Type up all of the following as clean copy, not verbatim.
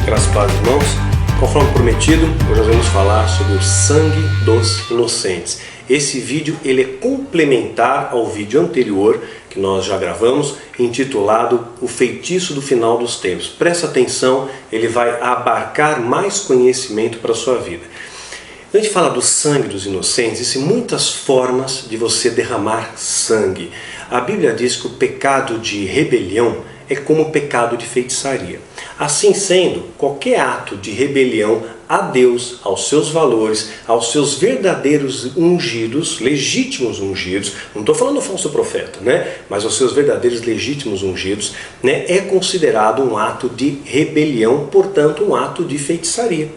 Graças a Deus, irmãos. Conforme prometido, hoje nós vamos falar sobre o sangue dos inocentes. Esse vídeo ele é complementar ao vídeo anterior que nós já gravamos, intitulado O Feitiço do Final dos Tempos. Presta atenção, ele vai abarcar mais conhecimento para a sua vida. A gente fala do sangue dos inocentes, existem muitas formas de você derramar sangue. A Bíblia diz que o pecado de rebelião é como o pecado de feitiçaria. Assim sendo, qualquer ato de rebelião a Deus, aos seus valores, aos seus verdadeiros ungidos, legítimos ungidos, não estou falando falso profeta, mas aos seus verdadeiros legítimos ungidos, é considerado um ato de rebelião, portanto um ato de feitiçaria.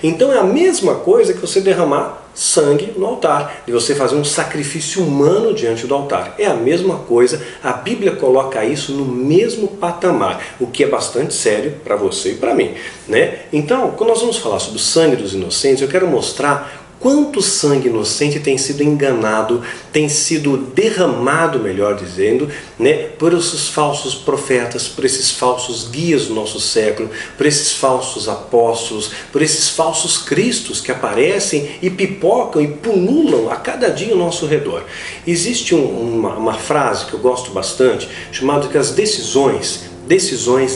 Então é a mesma coisa que você derramar sangue no altar, de você fazer um sacrifício humano diante do altar. É a mesma coisa, a Bíblia coloca isso no mesmo patamar, o que é bastante sério para você e para mim. Então, quando nós vamos falar sobre o sangue dos inocentes, eu quero mostrar quanto sangue inocente tem sido enganado, tem sido derramado, melhor dizendo, por esses falsos profetas, por esses falsos guias do nosso século, por esses falsos apóstolos, por esses falsos cristos que aparecem e pipocam e pululam a cada dia ao nosso redor. Existe uma frase que eu gosto bastante, chamada que as decisões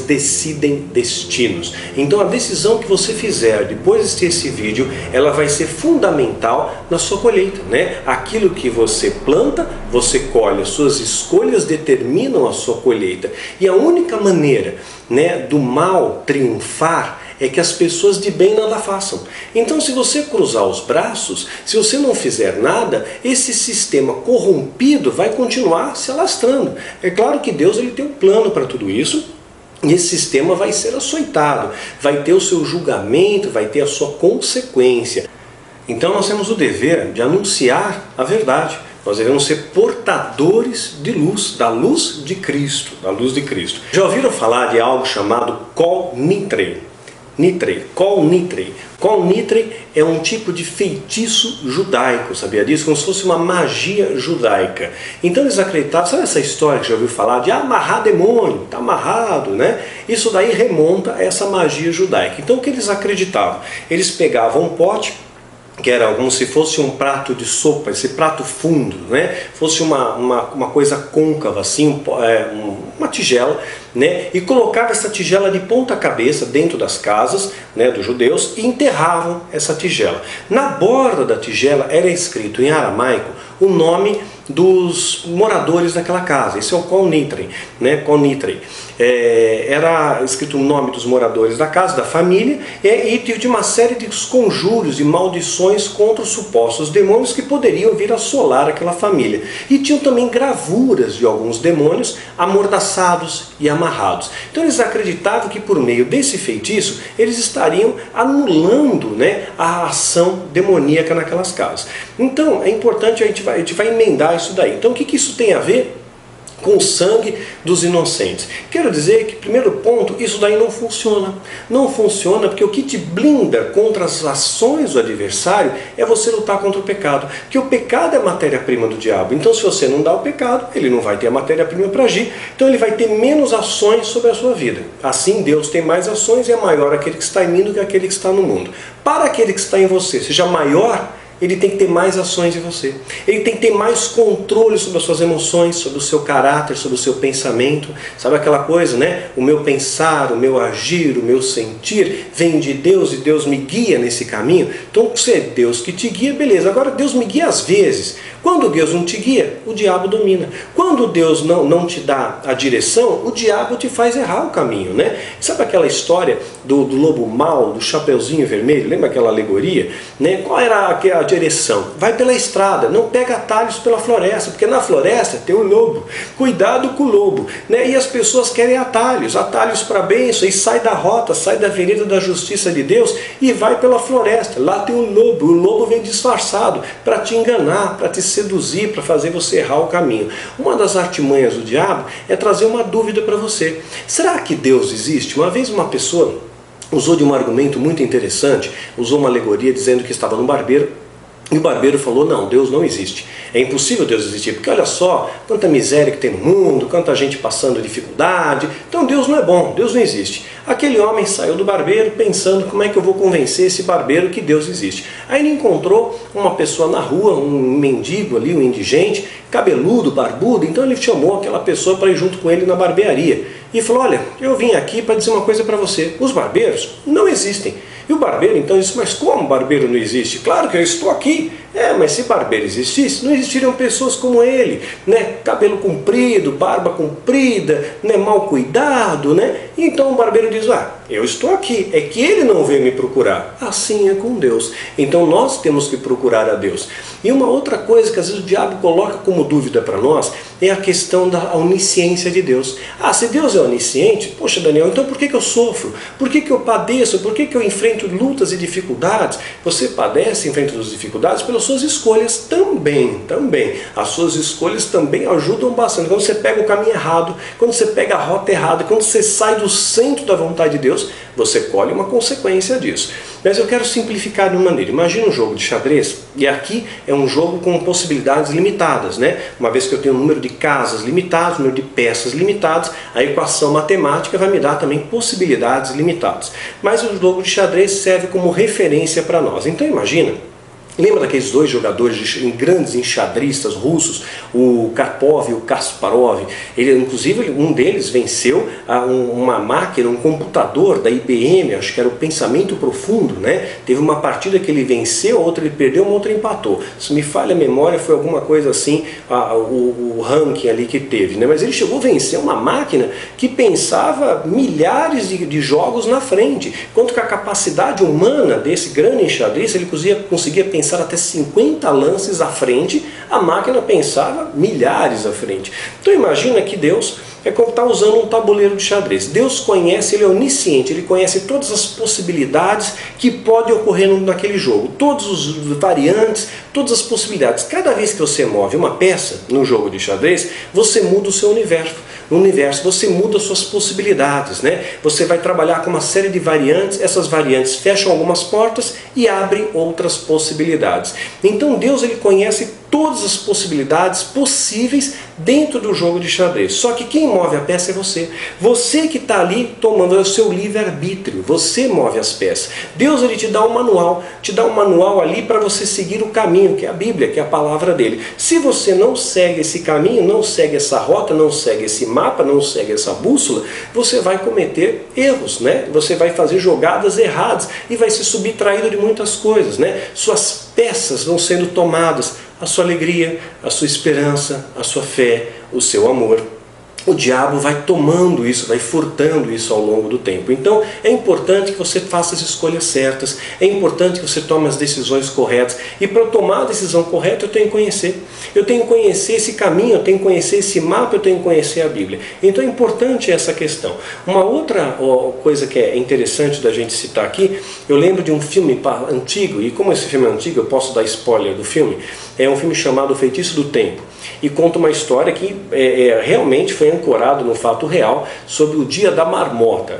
decidem destinos. Então a decisão que você fizer depois de assistir esse vídeo, ela vai ser fundamental na sua colheita. Aquilo que você planta, você colhe. As suas escolhas determinam a sua colheita. E a única maneira do mal triunfar é que as pessoas de bem nada façam. Então, se você cruzar os braços, se você não fizer nada, esse sistema corrompido vai continuar se alastrando. É claro que Deus ele tem um plano para tudo isso, e esse sistema vai ser açoitado, vai ter o seu julgamento, vai ter a sua consequência. Então nós temos o dever de anunciar a verdade. Nós devemos ser portadores de luz, da luz de Cristo, da luz de Cristo. Já ouviram falar de algo chamado Kol Nitrei? Kol Nitrei. Kol Nitrei é um tipo de feitiço judaico, sabia disso? Como se fosse uma magia judaica. Então eles acreditavam, sabe essa história que já ouviu falar de amarrar demônio, está amarrado, Isso daí remonta a essa magia judaica. Então o que eles acreditavam? Eles pegavam um pote, que era como se fosse um prato de sopa, esse prato fundo, fosse uma coisa côncava, assim, uma tigela, e colocava essa tigela de ponta cabeça dentro das casas dos judeus e enterravam essa tigela. Na borda da tigela era escrito em aramaico o nome dos moradores daquela casa. Esse é o Kol Nitrei, Kol Nitrei. Era escrito o nome dos moradores da casa, da família, e de uma série de conjuros e maldições contra os supostos demônios que poderiam vir assolar aquela família. E tinham também gravuras de alguns demônios amordaçados e amarrados. Então eles acreditavam que por meio desse feitiço eles estariam anulando a ação demoníaca naquelas casas. Então é importante, a gente vai emendar isso daí. Então o que isso tem a ver com o sangue dos inocentes? Quero dizer que, primeiro ponto, isso daí não funciona. Não funciona porque o que te blinda contra as ações do adversário é você lutar contra o pecado. Porque o pecado é a matéria-prima do diabo. Então se você não dá o pecado, ele não vai ter a matéria-prima para agir. Então ele vai ter menos ações sobre a sua vida. Assim Deus tem mais ações e é maior aquele que está em mim do que aquele que está no mundo. Para aquele que está em você seja maior, ele tem que ter mais ações em você. Ele tem que ter mais controle sobre as suas emoções, sobre o seu caráter, sobre o seu pensamento. Sabe aquela coisa, O meu pensar, o meu agir, o meu sentir vem de Deus e Deus me guia nesse caminho. Então, se é Deus que te guia, beleza. Agora, Deus me guia às vezes. Quando Deus não te guia, o diabo domina. Quando Deus não te dá a direção, o diabo te faz errar o caminho, Sabe aquela história do lobo mau, do chapeuzinho vermelho? Lembra aquela alegoria? Qual era a direção? Vai pela estrada, não pega atalhos pela floresta, porque na floresta tem o lobo. Cuidado com o lobo. E as pessoas querem atalhos para a bênção, e sai da rota, sai da avenida da justiça de Deus e vai pela floresta. Lá tem o lobo vem disfarçado para te enganar, para te seduzir, para fazer você errar o caminho. Uma das artimanhas do diabo é trazer uma dúvida para você. Será que Deus existe? Uma vez uma pessoa usou de um argumento muito interessante, usou uma alegoria dizendo que estava no barbeiro E o barbeiro falou, não, Deus não existe. É impossível Deus existir, porque olha só quanta miséria que tem no mundo, quanta gente passando dificuldade. Então Deus não é bom, Deus não existe. Aquele homem saiu do barbeiro pensando, como é que eu vou convencer esse barbeiro que Deus existe? Aí ele encontrou uma pessoa na rua, um mendigo ali, um indigente, cabeludo, barbudo. Então ele chamou aquela pessoa para ir junto com ele na barbearia. E falou, olha, eu vim aqui para dizer uma coisa para você. Os barbeiros não existem. E o barbeiro então disse, mas como barbeiro não existe? Claro que eu estou aqui. Mas se barbeiro existisse, não existiriam pessoas como ele, né? Cabelo comprido, barba comprida, né? Mal cuidado, né? Então o barbeiro diz, eu estou aqui, é que ele não veio me procurar. Assim é com Deus. Então nós temos que procurar a Deus. E uma outra coisa que às vezes o diabo coloca como dúvida para nós é a questão da onisciência de Deus. Se Deus é onisciente, poxa Daniel, então por que eu sofro? Por que eu padeço? Por que eu enfrento lutas e dificuldades? Você padece e enfrenta as dificuldades pelas suas escolhas também. As suas escolhas também ajudam bastante. Quando você pega o caminho errado, quando você pega a rota errada, quando você sai do centro da vontade de Deus, você colhe uma consequência disso. Mas eu quero simplificar de uma maneira. Imagina um jogo de xadrez, e aqui é um jogo com possibilidades limitadas, né? Uma vez que eu tenho um número de casas limitados, um número de peças limitados, a equação matemática vai me dar também possibilidades limitadas. Mas o jogo de xadrez serve como referência para nós. Então imagina, lembra daqueles dois jogadores grandes enxadristas russos, o Karpov e o Kasparov? Inclusive, um deles venceu uma máquina, um computador da IBM, acho que era o Pensamento Profundo, né? Teve uma partida que ele venceu, outra ele perdeu, uma outra empatou. Se me falha a memória, foi alguma coisa assim, o ranking ali que teve, né? Mas ele chegou a vencer uma máquina que pensava milhares de jogos na frente, enquanto que a capacidade humana desse grande enxadrista, ele conseguia pensar até 50 lances à frente, a máquina pensava milhares à frente. Então imagina que Deus é como estar usando um tabuleiro de xadrez. Deus conhece, Ele é onisciente, Ele conhece todas as possibilidades que podem ocorrer naquele jogo, todos os variantes, todas as possibilidades. Cada vez que você move uma peça no jogo de xadrez, você muda o seu universo. No universo você muda as suas possibilidades, né? Você vai trabalhar com uma série de variantes, essas variantes fecham algumas portas e abrem outras possibilidades. Então Deus, Ele conhece todas as possibilidades possíveis dentro do jogo de xadrez. Só que quem move a peça é você. Você que está ali tomando o seu livre-arbítrio. Você move as peças. Deus, Ele te dá um manual ali para você seguir o caminho, que é a Bíblia, que é a palavra dele. Se você não segue esse caminho, não segue essa rota, não segue esse mapa, não segue essa bússola, você vai cometer erros, né? Você vai fazer jogadas erradas e vai ser subtraído de muitas coisas, né? Suas peças vão sendo tomadas, a sua alegria, a sua esperança, a sua fé, o seu amor. O diabo vai tomando isso, vai furtando isso ao longo do tempo. Então é importante que você faça as escolhas certas, é importante que você tome as decisões corretas. E para tomar a decisão correta eu tenho que conhecer. Eu tenho que conhecer esse caminho, eu tenho que conhecer esse mapa, eu tenho que conhecer a Bíblia. Então é importante essa questão. Uma outra coisa que é interessante da gente citar aqui, eu lembro de um filme antigo, e como esse filme é antigo eu posso dar spoiler do filme, é um filme chamado O Feitiço do Tempo. E conta uma história que realmente foi ancorado no fato real sobre o Dia da Marmota.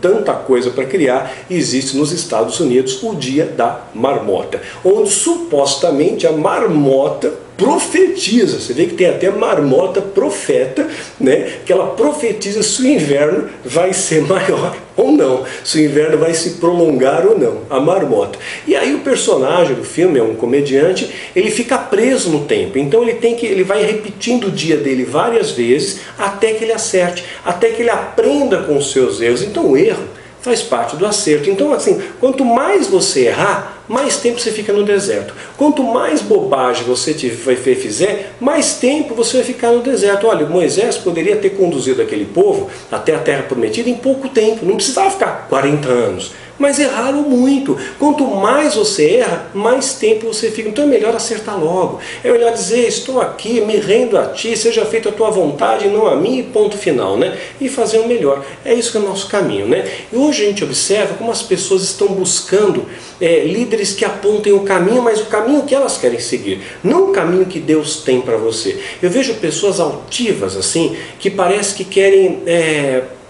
Tanta coisa para criar, existe nos Estados Unidos o Dia da Marmota, onde supostamente a marmota profetiza. Você vê que tem até marmota profeta, né? Que ela profetiza se o inverno vai ser maior ou não, se o inverno vai se prolongar ou não, a marmota. E aí o personagem do filme é um comediante, ele fica preso no tempo, então ele vai repetindo o dia dele várias vezes até que ele acerte, até que ele aprenda com os seus erros. Então o erro faz parte do acerto. Então assim, quanto mais você errar, mais tempo você fica no deserto. Quanto mais bobagem você fizer, mais tempo você vai ficar no deserto. Olha, Moisés poderia ter conduzido aquele povo até a terra prometida em pouco tempo, não precisava ficar 40 anos. Mas erraram muito. Quanto mais você erra, mais tempo você fica. Então é melhor acertar logo. É melhor dizer, estou aqui, me rendo a ti, seja feita a tua vontade, não a mim, ponto final, né? E fazer o melhor. É isso que é o nosso caminho, né? E hoje a gente observa como as pessoas estão buscando líderes que apontem o caminho, mas o caminho que elas querem seguir, não o caminho que Deus tem para você. Eu vejo pessoas altivas assim, que parece que querem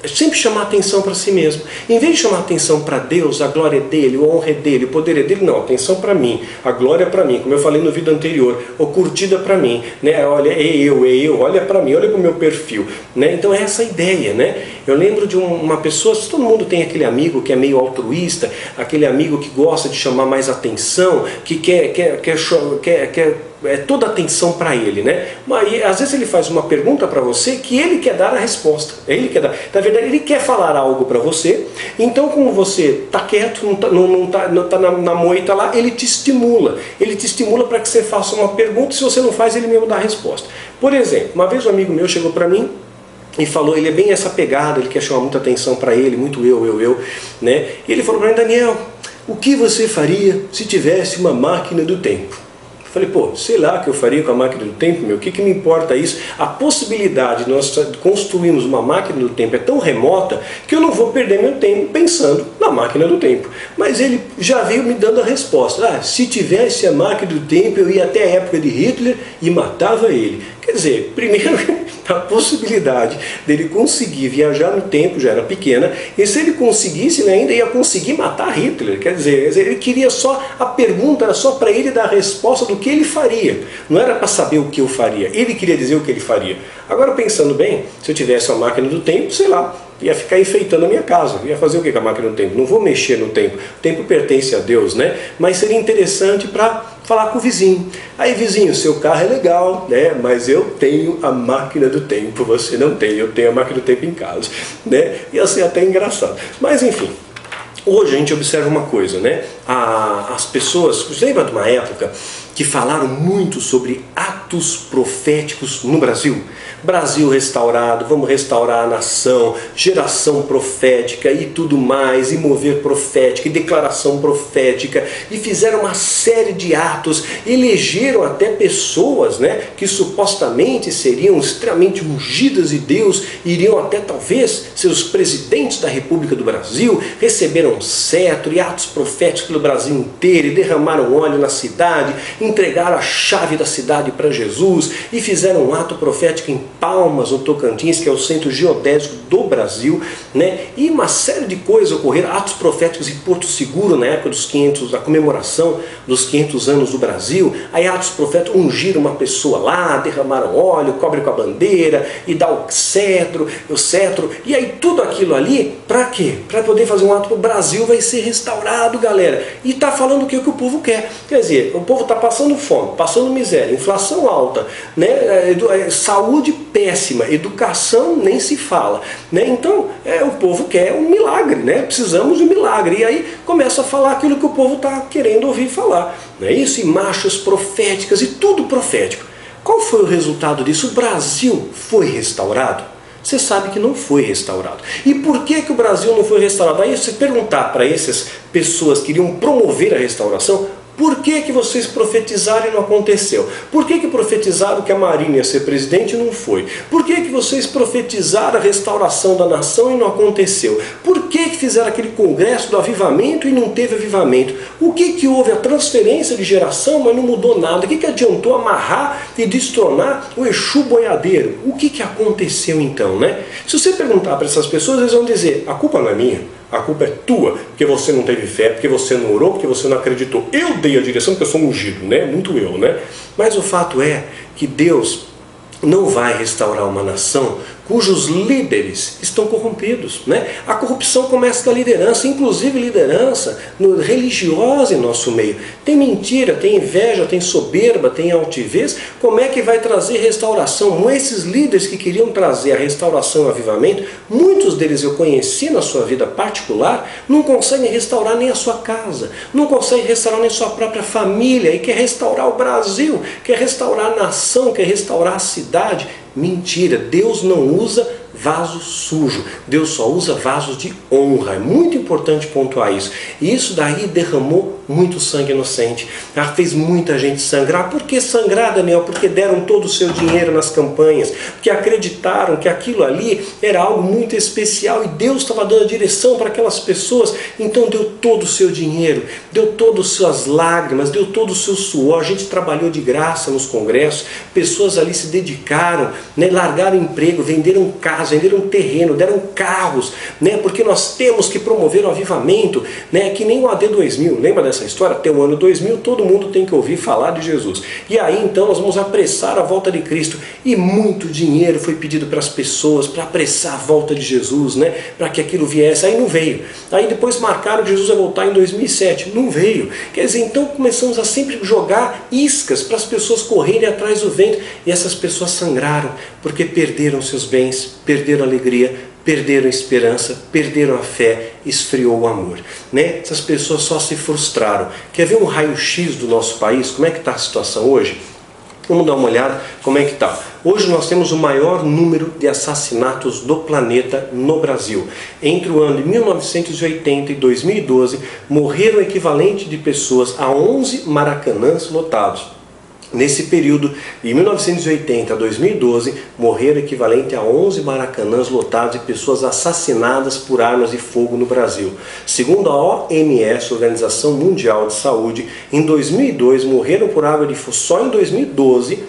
sempre chamar atenção para si mesmo. Em vez de chamar atenção para Deus, a glória é dele, a honra é dele, o poder é dele, não, atenção para mim, a glória é para mim, como eu falei no vídeo anterior, o curtida para mim, né? Olha, é eu, olha para mim, olha para o meu perfil, né? Então é essa a ideia, né? Eu lembro de uma pessoa, todo mundo tem aquele amigo que é meio altruísta, aquele amigo que gosta de chamar mais atenção, que quer toda a atenção para ele, né? Mas às vezes ele faz uma pergunta para você que ele quer dar a resposta. Ele quer dar. Na verdade, ele quer falar algo para você. Então, como você está quieto, não tá na moita lá, ele te estimula. Ele te estimula para que você faça uma pergunta. Se você não faz, ele mesmo dá a resposta. Por exemplo, uma vez um amigo meu chegou para mim e falou, ele é bem essa pegada, ele quer chamar muita atenção para ele, muito eu, né? E ele falou para mim, Daniel, o que você faria se tivesse uma máquina do tempo? Falei, pô, sei lá o que eu faria com a máquina do tempo, meu, o que me importa isso? A possibilidade de nós construirmos uma máquina do tempo é tão remota que eu não vou perder meu tempo pensando na máquina do tempo. Mas ele já veio me dando a resposta. Se tivesse a máquina do tempo, eu ia até a época de Hitler e matava ele. Quer dizer, primeiro, a possibilidade dele conseguir viajar no tempo já era pequena, e se ele conseguisse, ele ainda ia conseguir matar Hitler. Quer dizer, ele queria só, a pergunta era só para ele dar a resposta do que ele faria. Não era para saber o que eu faria, ele queria dizer o que ele faria. Agora, pensando bem, se eu tivesse uma máquina do tempo, sei lá, ia ficar enfeitando a minha casa. Ia fazer o que com a máquina do tempo? Não vou mexer no tempo. O tempo pertence a Deus, né? Mas seria interessante para falar com o vizinho. Aí, vizinho, seu carro é legal, né? Mas eu tenho a máquina do tempo, você não tem. Eu tenho a máquina do tempo em casa, né? Ia ser até engraçado. Mas, enfim. Hoje a gente observa uma coisa, né? As pessoas, você lembra de uma época que falaram muito sobre atos proféticos no Brasil? Brasil restaurado, vamos restaurar a nação, geração profética e tudo mais, e mover profética, e declaração profética, e fizeram uma série de atos, elegeram até pessoas, né, que supostamente seriam extremamente ungidas de Deus, iriam até talvez ser os presidentes da República do Brasil, receberam cetro e atos proféticos pelo Brasil inteiro, e derramaram óleo na cidade, entregaram a chave da cidade para Jesus, e fizeram um ato profético em Palmas, no Tocantins, que é o centro geodésico do Brasil, né? E uma série de coisas ocorreram, atos proféticos em Porto Seguro, na época dos 500, a comemoração dos 500 anos do Brasil. Aí atos proféticos, ungiram uma pessoa lá, derramaram óleo, cobre com a bandeira, e dá o cetro, e aí tudo aquilo ali, para quê? Para poder fazer um ato, o Brasil vai ser restaurado, galera. E está falando o que o povo quer. Quer dizer, o povo está passando fome, passando miséria, inflação alta, né? Saúde péssima, educação nem se fala, né? Então o povo quer um milagre, né? Precisamos de um milagre, e aí começa a falar aquilo que o povo está querendo ouvir falar, não é isso? E marchas proféticas e tudo profético. Qual foi o resultado disso? O Brasil foi restaurado? Você sabe que não foi restaurado. E por que o Brasil não foi restaurado? Aí você perguntar para essas pessoas que iriam promover a restauração, por que vocês profetizaram e não aconteceu? Por que profetizaram que a Marina ia ser presidente e não foi? Por que vocês profetizaram a restauração da nação e não aconteceu? Por que fizeram aquele congresso do avivamento e não teve avivamento? O que houve? A transferência de geração, mas não mudou nada. O que adiantou amarrar e destronar o Exu boiadeiro? O que aconteceu então, né? Se você perguntar para essas pessoas, eles vão dizer, a culpa não é minha. A culpa é tua, porque você não teve fé, porque você não orou, porque você não acreditou. Eu dei a direção porque eu sou ungido, né? Muito eu, né? Mas o fato é que Deus não vai restaurar uma nação cujos líderes estão corrompidos, né? A corrupção começa da liderança, inclusive liderança religiosa em nosso meio. Tem mentira, tem inveja, tem soberba, tem altivez. Como é que vai trazer restauração? Esses líderes que queriam trazer a restauração e o avivamento, muitos deles eu conheci na sua vida particular, não conseguem restaurar nem a sua casa, não conseguem restaurar nem a sua própria família, e quer restaurar o Brasil, quer restaurar a nação, quer restaurar a cidade. Mentira, Deus não usa vaso sujo, Deus só usa vasos de honra. É muito importante pontuar isso. E isso daí derramou muito sangue inocente, fez muita gente sangrar. Por que sangrar, Daniel? Porque deram todo o seu dinheiro nas campanhas, porque acreditaram que aquilo ali era algo muito especial e Deus estava dando a direção para aquelas pessoas. Então deu todo o seu dinheiro, deu todas as suas lágrimas, deu todo o seu suor. A gente trabalhou de graça nos congressos, pessoas ali se dedicaram, né, largaram emprego, venderam casa, casa, venderam terreno, deram carros, né? Porque nós temos que promover o avivamento, né? Que nem o AD 2000, lembra dessa história? Até o ano 2000 todo mundo tem que ouvir falar de Jesus. E aí então nós vamos apressar a volta de Cristo. E muito dinheiro foi pedido para as pessoas para apressar a volta de Jesus, né? Para que aquilo viesse. Aí não veio. Aí depois marcaram que Jesus ia voltar em 2007. Não veio. Quer dizer, então começamos a sempre jogar iscas para as pessoas correrem atrás do vento. E essas pessoas sangraram porque perderam seus bens, perderam a alegria, perderam a esperança, perderam a fé, esfriou o amor, né? Essas pessoas só se frustraram. Quer ver um raio-x do nosso país? Como é que está a situação hoje? Vamos dar uma olhada como é que está. Hoje nós temos o maior número de assassinatos do planeta no Brasil. Entre o ano de 1980 e 2012, morreram o equivalente de pessoas a 11 Maracanãs lotados. Nesse período, de 1980 a 2012, morreram equivalente a 11 Maracanãs lotados de pessoas assassinadas por armas de fogo no Brasil. Segundo a OMS, Organização Mundial de Saúde, em 2002 morreram por arma de fogo, só em 2012,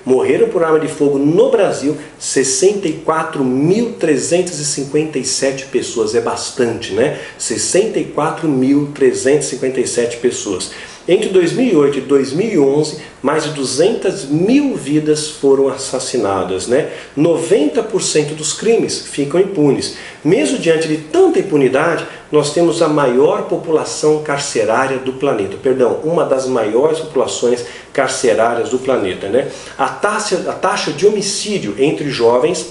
morreram por arma de fogo no Brasil 64.357 pessoas. É bastante, né? 64.357 pessoas. Entre 2008 e 2011, mais de 200 mil vidas foram assassinadas, né? 90% dos crimes ficam impunes. Mesmo diante de tanta impunidade, nós temos a maior população carcerária do planeta. Perdão, uma das maiores populações carcerárias do planeta, né? A taxa de homicídio entre jovens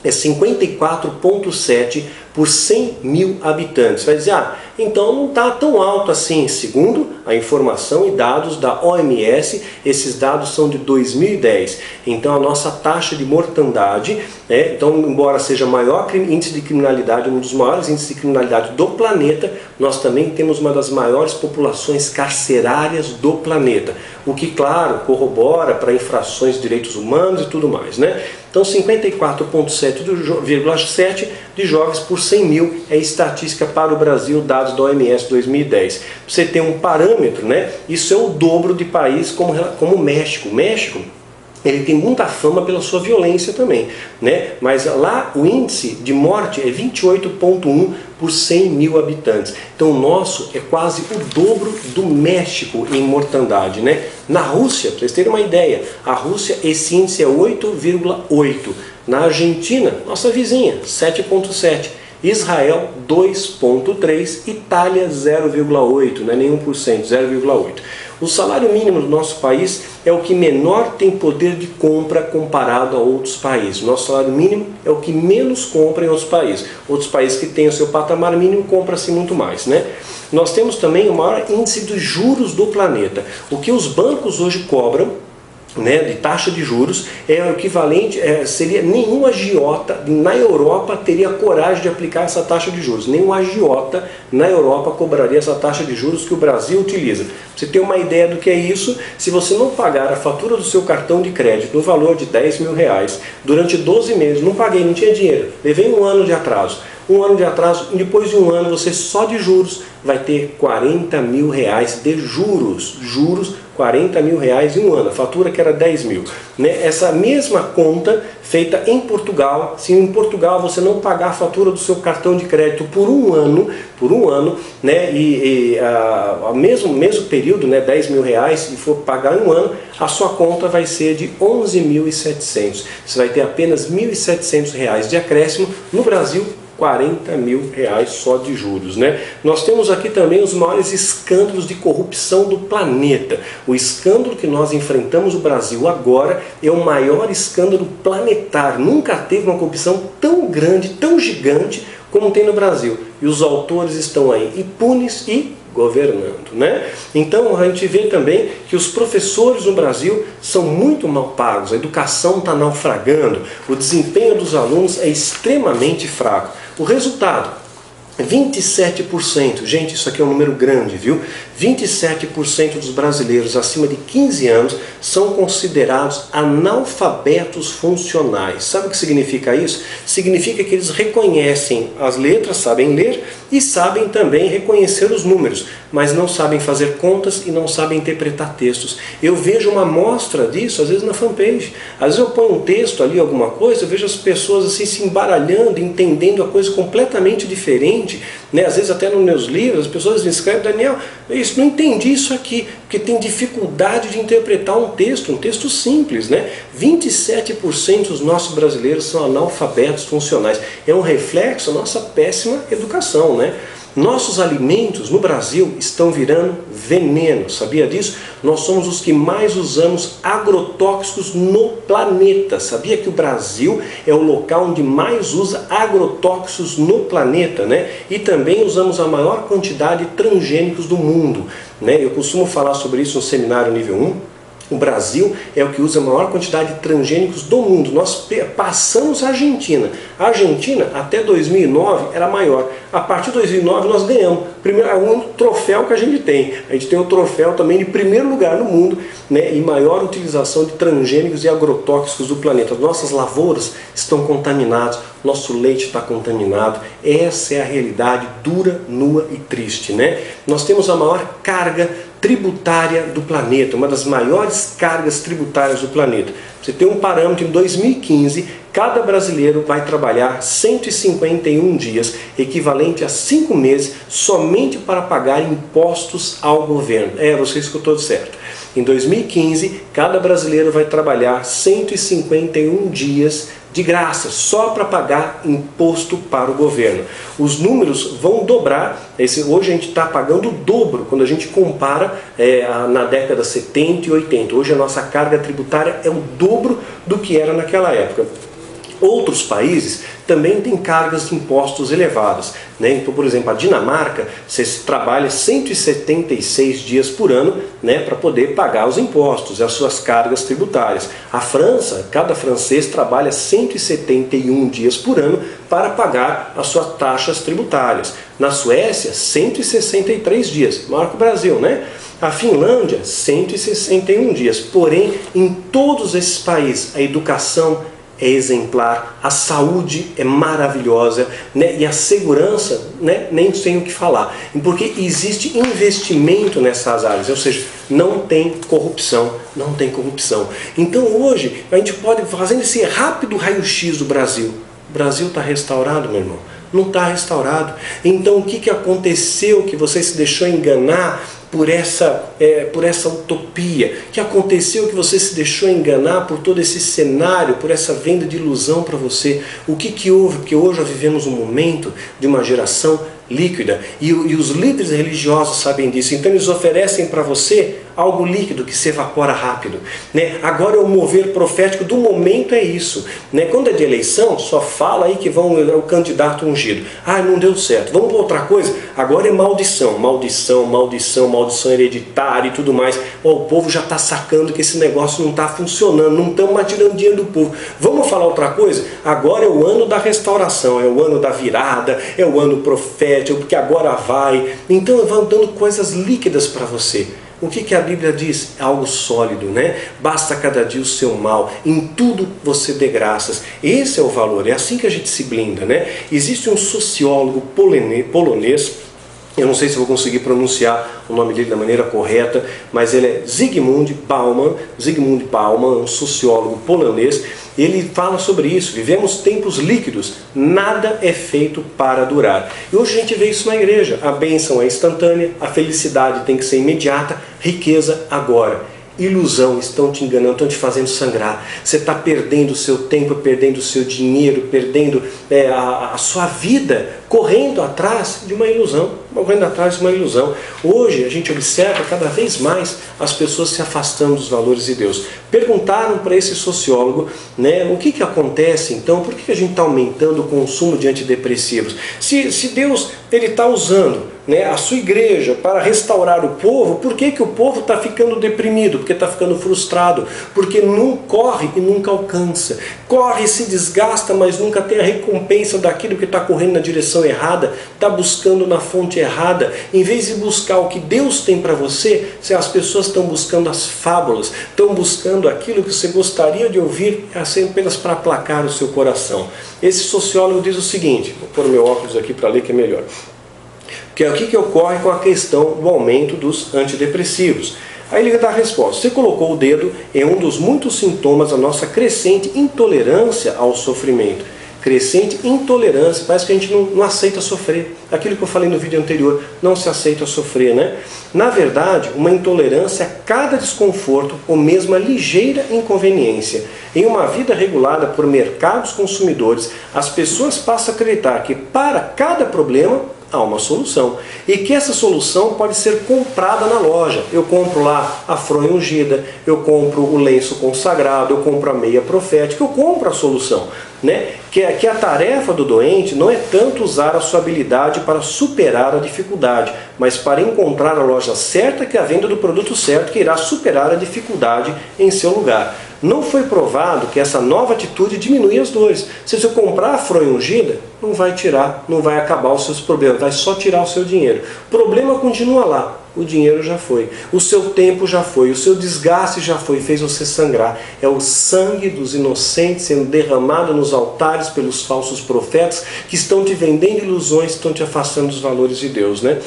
é 54,7 por 100 mil habitantes. Vai dizer, então não está tão alto assim. Segundo a informação e dados da OMS, esses dados são de 2010. Então a nossa taxa de mortandade, então embora seja maior índice de criminalidade, um dos maiores índices de criminalidade do planeta, nós também temos uma das maiores populações carcerárias do planeta. O que, claro, corrobora para infrações de direitos humanos e tudo mais, né? Então 54,7 de jovens por 100 mil é estatística para o Brasil, dados da OMS 2010. Para você ter um parâmetro, né? Isso é o dobro de países como o México. O México, ele tem muita fama pela sua violência também, né? Mas lá o índice de morte é 28,1 por 100 mil habitantes. Então o nosso é quase o dobro do México em mortandade, né? Na Rússia, para vocês terem uma ideia, a Rússia, esse índice é 8,8. Na Argentina, nossa vizinha, 7,7. Israel 2,3, Itália 0,8, não é nem 1%, 0,8. O salário mínimo do nosso país é o que menor tem poder de compra comparado a outros países. O nosso salário mínimo é o que menos compra em outros países. Outros países que têm o seu patamar mínimo compram-se muito mais, né? Nós temos também o maior índice de juros do planeta. O que os bancos hoje cobram, né, de taxa de juros é o equivalente, seria nenhum agiota na Europa teria coragem de aplicar essa taxa de juros. Nenhum agiota na Europa cobraria essa taxa de juros que o Brasil utiliza. Pra você ter uma ideia do que é isso, se você não pagar a fatura do seu cartão de crédito no valor de 10 mil reais durante 12 meses, não paguei, não tinha dinheiro, levei um ano de atraso. Um ano de atraso, depois de um ano você só de juros vai ter 40 mil reais de juros. Juros, 40 mil reais em um ano. A fatura que era 10 mil. Né? Essa mesma conta feita em Portugal, se em Portugal você não pagar a fatura do seu cartão de crédito por um ano, né? O mesmo período, né? 10 mil reais, e for pagar em um ano, a sua conta vai ser de 11.700. Você vai ter apenas 1.700 reais de acréscimo. No Brasil, 40 mil reais só de juros, né? Nós temos aqui também os maiores escândalos de corrupção do planeta. O escândalo que nós enfrentamos no Brasil agora é o maior escândalo planetário. Nunca teve uma corrupção tão grande, tão gigante como tem no Brasil. E os autores estão aí impunes e governando, né? Então a gente vê também que os professores no Brasil são muito mal pagos, a educação está naufragando, o desempenho dos alunos é extremamente fraco. O resultado, 27%, gente, isso aqui é um número grande, viu? 27% dos brasileiros acima de 15 anos são considerados analfabetos funcionais. Sabe o que significa isso? Significa que eles reconhecem as letras, sabem ler, e sabem também reconhecer os números, mas não sabem fazer contas e não sabem interpretar textos. Eu vejo uma amostra disso, às vezes na fanpage. Às vezes eu ponho um texto ali, alguma coisa, eu vejo as pessoas assim se embaralhando, entendendo a coisa completamente diferente, né? Às vezes até nos meus livros, as pessoas me escrevem: Daniel, não entendi isso aqui, porque tem dificuldade de interpretar um texto simples, né? 27% dos nossos brasileiros são analfabetos funcionais. É um reflexo da nossa péssima educação, né? Nossos alimentos no Brasil estão virando veneno, sabia disso? Nós somos os que mais usamos agrotóxicos no planeta. Sabia que o Brasil é o local onde mais usa agrotóxicos no planeta, né? E também usamos a maior quantidade de transgênicos do mundo, né? Eu costumo falar sobre isso no seminário nível 1. O Brasil é o que usa a maior quantidade de transgênicos do mundo. Nós passamos a Argentina. A Argentina, até 2009, era maior. A partir de 2009, nós ganhamos. Primeiro, é um troféu que a gente tem. A gente tem o troféu também de primeiro lugar no mundo, né, e maior utilização de transgênicos e agrotóxicos do planeta. Nossas lavouras estão contaminadas, nosso leite está contaminado. Essa é a realidade dura, nua e triste, né? Nós temos a maior carga tributária do planeta, uma das maiores cargas tributárias do planeta. Você tem um parâmetro: em 2015, cada brasileiro vai trabalhar 151 dias, equivalente a 5 meses, somente para pagar impostos ao governo. Você escutou certo. Em 2015, cada brasileiro vai trabalhar 151 dias de graça, só para pagar imposto para o governo. Os números vão dobrar. Hoje a gente está pagando o dobro quando a gente compara na década 70 e 80. Hoje a nossa carga tributária é o dobro do que era naquela época. Outros países também têm cargas de impostos elevadas, né? Então, por exemplo, a Dinamarca, você trabalha 176 dias por ano, né, para poder pagar os impostos e as suas cargas tributárias. A França, cada francês trabalha 171 dias por ano para pagar as suas taxas tributárias. Na Suécia, 163 dias, maior que o Brasil, né? A Finlândia, 161 dias. Porém, em todos esses países, a educação é exemplar, a saúde é maravilhosa, né? E a segurança, né, nem sei o que falar, porque existe investimento nessas áreas, ou seja, não tem corrupção, não tem corrupção. Então hoje a gente pode, fazendo esse rápido raio-x do Brasil, o Brasil está restaurado, meu irmão? Não está restaurado. Então o que aconteceu que você se deixou enganar por essa utopia? O que aconteceu que você se deixou enganar por todo esse cenário, por essa venda de ilusão para você? O que houve? Porque hoje nós vivemos um momento de uma geração líquida e os líderes religiosos sabem disso. Então eles oferecem para você algo líquido que se evapora rápido, né? Agora é o mover profético do momento, é isso, né? Quando é de eleição, só fala aí que o candidato ungido. Não deu certo, vamos para outra coisa. Agora é maldição, maldição, maldição, maldição hereditária e tudo mais. O povo já está sacando que esse negócio não está funcionando, não estamos mais tirando dinheiro do povo. Vamos falar outra coisa? Agora é o ano da restauração, é o ano da virada, é o ano profético, porque agora vai. Então vão dando coisas líquidas para você. O que a Bíblia diz? É algo sólido, né? Basta cada dia o seu mal, em tudo você dê graças. Esse é o valor, é assim que a gente se blinda, né? Existe um sociólogo polonês, eu não sei se vou conseguir pronunciar o nome dele da maneira correta, mas ele é Zygmunt Bauman, um sociólogo polonês. Ele fala sobre isso: vivemos tempos líquidos, nada é feito para durar. E hoje a gente vê isso na igreja. A bênção é instantânea, a felicidade tem que ser imediata, riqueza agora. Ilusão, estão te enganando, estão te fazendo sangrar. Você está perdendo o seu tempo, perdendo o seu dinheiro, perdendo a sua vida, correndo atrás de uma ilusão. Hoje a gente observa cada vez mais as pessoas se afastando dos valores de Deus. Perguntaram para esse sociólogo, né, o que acontece então, por que a gente está aumentando o consumo de antidepressivos? Se Deus está usando, né, a sua igreja para restaurar o povo, por que o povo está ficando deprimido? Porque está ficando frustrado, porque não corre e nunca alcança. Corre e se desgasta, mas nunca tem a recompensa daquilo que está correndo na direção errada, está buscando na fonte errada. Em vez de buscar o que Deus tem para você, as pessoas estão buscando as fábulas, estão buscando aquilo que você gostaria de ouvir, assim, apenas para aplacar o seu coração. Esse sociólogo diz o seguinte, vou pôr meu óculos aqui para ler que é melhor. Que é o que ocorre com a questão do aumento dos antidepressivos. Aí ele dá a resposta. Você colocou o dedo em um dos muitos sintomas da nossa crescente intolerância ao sofrimento. Crescente intolerância, parece que a gente não aceita sofrer. Aquilo que eu falei no vídeo anterior, não se aceita sofrer, né? Na verdade, uma intolerância a cada desconforto ou mesmo a ligeira inconveniência. Em uma vida regulada por mercados consumidores, as pessoas passam a acreditar que para cada problema há uma solução. E que essa solução pode ser comprada na loja. Eu compro lá a fronha ungida, eu compro o lenço consagrado, eu compro a meia profética, eu compro a solução. Né? Que a tarefa do doente não é tanto usar a sua habilidade para superar a dificuldade, mas para encontrar a loja certa que é a venda do produto certo que irá superar a dificuldade em seu lugar. Não foi provado que essa nova atitude diminui as dores. Se você comprar a fronha ungida, não vai tirar, não vai acabar os seus problemas, vai só tirar o seu dinheiro. O problema continua lá. O dinheiro já foi, o seu tempo já foi, o seu desgaste já foi, fez você sangrar. É o sangue dos inocentes sendo derramado nos altares pelos falsos profetas que estão te vendendo ilusões, estão te afastando dos valores de Deus, né?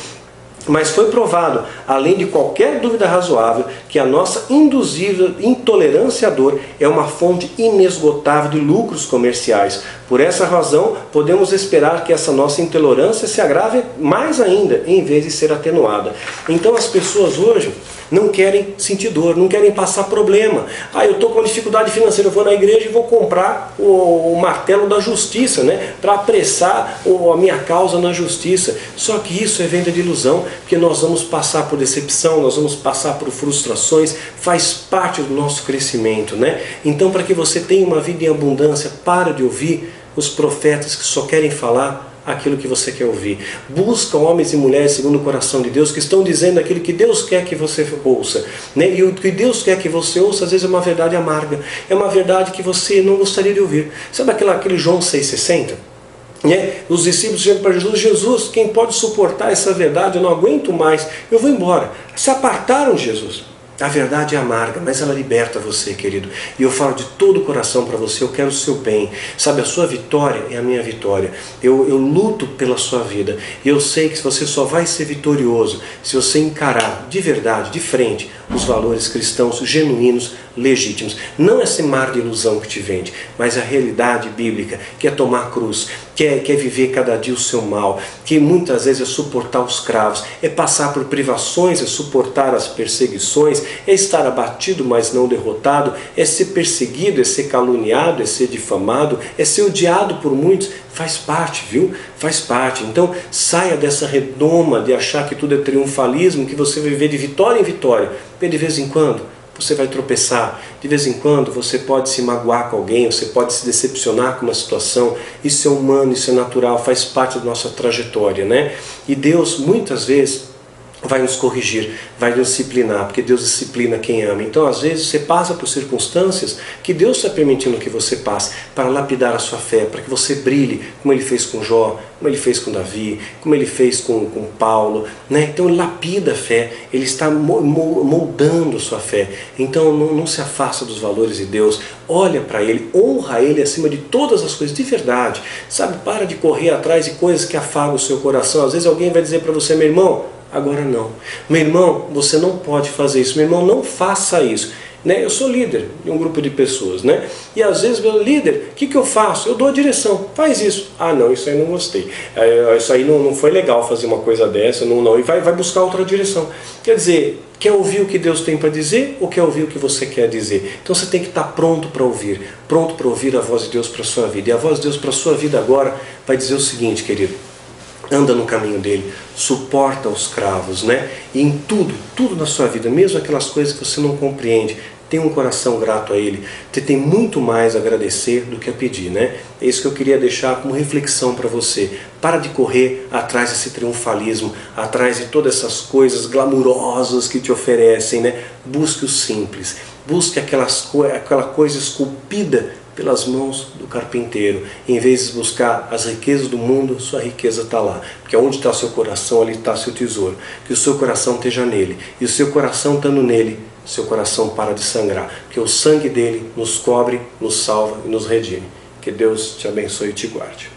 Mas foi provado, além de qualquer dúvida razoável, que a nossa induzível intolerância à dor é uma fonte inesgotável de lucros comerciais. Por essa razão, podemos esperar que essa nossa intolerância se agrave mais ainda, em vez de ser atenuada. Então as pessoas hoje não querem sentir dor, não querem passar problema. Ah, eu estou com dificuldade financeira, eu vou na igreja e vou comprar o martelo da justiça, né, para apressar a minha causa na justiça. Só que isso é venda de ilusão, porque nós vamos passar por decepção, nós vamos passar por frustrações, faz parte do nosso crescimento, né? Então, para que você tenha uma vida em abundância, para de ouvir os profetas que só querem falar aquilo que você quer ouvir. Busca homens e mulheres segundo o coração de Deus que estão dizendo aquilo que Deus quer que você ouça, né? E o que Deus quer que você ouça às vezes é uma verdade amarga, é uma verdade que você não gostaria de ouvir. Sabe aquele João 6,60? Né? Os discípulos chegam para Jesus: Jesus, quem pode suportar essa verdade? Eu não aguento mais, eu vou embora. Se apartaram de Jesus. A verdade é amarga, mas ela liberta você, querido. E eu falo de todo o coração para você, eu quero o seu bem. Sabe, a sua vitória é a minha vitória. Eu luto pela sua vida. E eu sei que você só vai ser vitorioso se você encarar de verdade, de frente, os valores cristãos genuínos, legítimos. Não esse mar de ilusão que te vende, mas a realidade bíblica, que é tomar cruz, que é viver cada dia o seu mal, que muitas vezes é suportar os cravos, é passar por privações, é suportar as perseguições, é estar abatido, mas não derrotado, é ser perseguido, é ser caluniado, é ser difamado, é ser odiado por muitos. Faz parte, viu? Faz parte. Então saia dessa redoma de achar que tudo é triunfalismo, que você vai viver de vitória em vitória. Porque de vez em quando você vai tropeçar, de vez em quando você pode se magoar com alguém, você pode se decepcionar com uma situação. Isso é humano, isso é natural, faz parte da nossa trajetória, né? E Deus muitas vezes vai nos corrigir, vai nos disciplinar, porque Deus disciplina quem ama. Então às vezes você passa por circunstâncias que Deus está permitindo que você passe para lapidar a sua fé, para que você brilhe, como Ele fez com Jó, como Ele fez com Davi, como Ele fez com Paulo, né? Então Ele lapida a fé, Ele está moldando a sua fé. Então não se afasta dos valores de Deus, olha para Ele, honra Ele acima de todas as coisas, de verdade. Sabe, para de correr atrás de coisas que afagam o seu coração. Às vezes alguém vai dizer para você: meu irmão, agora não. Meu irmão, você não pode fazer isso. Meu irmão, não faça isso. Né? Eu sou líder de um grupo de pessoas, né? E às vezes, meu líder, o que eu faço? Eu dou a direção, faz isso. Ah não, isso aí não gostei. Isso aí não foi legal fazer uma coisa dessa, não. E vai buscar outra direção. Quer dizer, quer ouvir o que Deus tem para dizer ou quer ouvir o que você quer dizer? Então você tem que estar pronto para ouvir a voz de Deus para a sua vida. E a voz de Deus para a sua vida agora vai dizer o seguinte, querido: anda no caminho dele, suporta os cravos, né? E em tudo na sua vida, mesmo aquelas coisas que você não compreende, tem um coração grato a Ele. Você tem muito mais a agradecer do que a pedir, né? É isso que eu queria deixar como reflexão para você. Para de correr atrás desse triunfalismo, atrás de todas essas coisas glamourosas que te oferecem, né? Busque o simples, busque aquela coisa esculpida pelas mãos do carpinteiro. Em vez de buscar as riquezas do mundo, sua riqueza está lá. Porque onde está o seu coração, ali está seu tesouro. Que o seu coração esteja nele. E o seu coração estando nele, seu coração para de sangrar. Porque o sangue dele nos cobre, nos salva e nos redime. Que Deus te abençoe e te guarde.